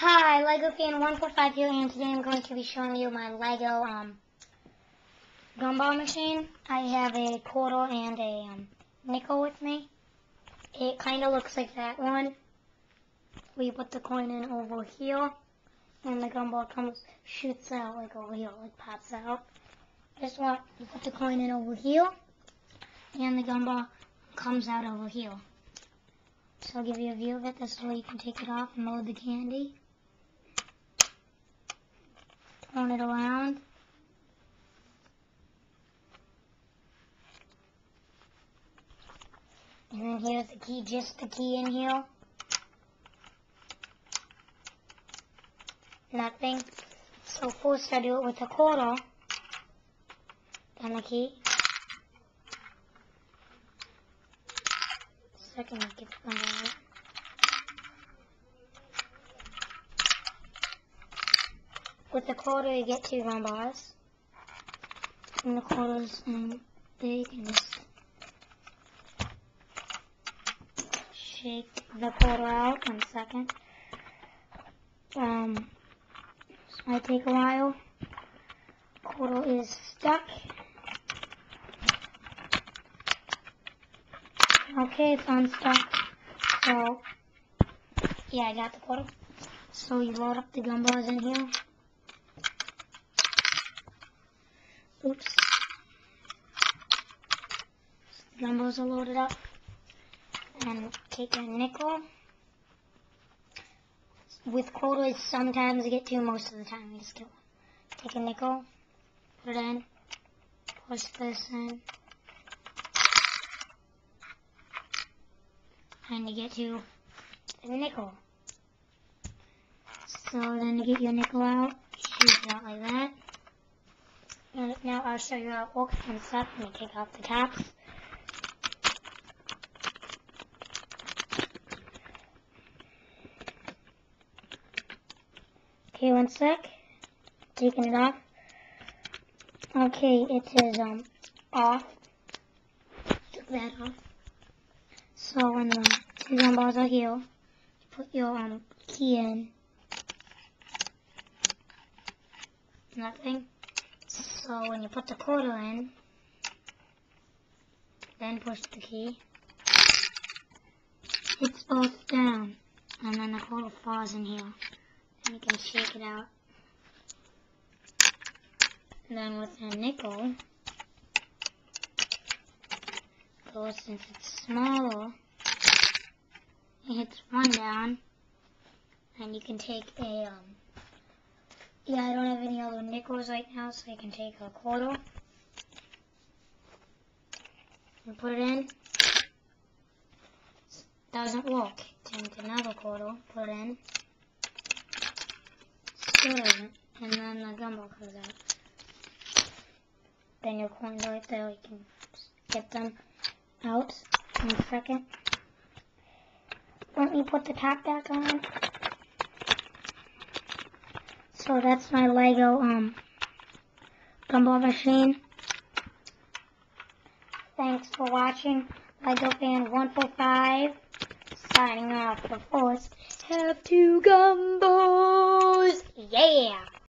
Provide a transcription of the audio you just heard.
Hi, Lego Fan 145 here, and today I'm going to be showing you my Lego gumball machine. I have a quarter and a nickel with me. It kind of looks like that one. We put the coin in over here, and the gumball shoots out like over here, like pops out. This one, you put the coin in over here, and the gumball comes out over here. So I'll give you a view of it. This is where you can take it off and load the candy. Turn it around. And then here's the key, just the key in here. Nothing. So first I do it with a quarter. Then the key. Second I get the gumball out. With the quarter, you get 2 gumballs. And the quarter's big, and just shake the quarter out. 1 second. This might take a while. Quarter is stuck. Okay, it's unstuck. So, yeah, I got the quarter. So you load up the gumballs in here. Oops. The gumballs are loaded up. And take a nickel. With quarters, sometimes you get 2, most of the time you just get 1. Take a nickel, put it in, push this in, and you get to the nickel. So then to get your nickel out, shoot it out like that. And now I'll show you how it works and stuff. Let me take off the tops. Okay, 1 sec. Taking it off. Okay, it is off. Took that off. So when the 2 gumballs are here, you put your key in. Nothing. So when you put the quarter in, then push the key, hits both down, and then the quarter falls in here, and you can shake it out. And then with a nickel, since it's smaller, it hits 1 down, and you can take a yeah, I don't have any other nickels right now, so I can take a quarter and put it in. Doesn't work. Take another quarter, put it in. Still doesn't. And then the gumball comes out. Then your coins are right there. You can get them out in a second. Let me put the top back on. So that's my Lego gumball machine. Thanks for watching. Lego Fan 145 signing off. The first have 2 gumballs. Yeah!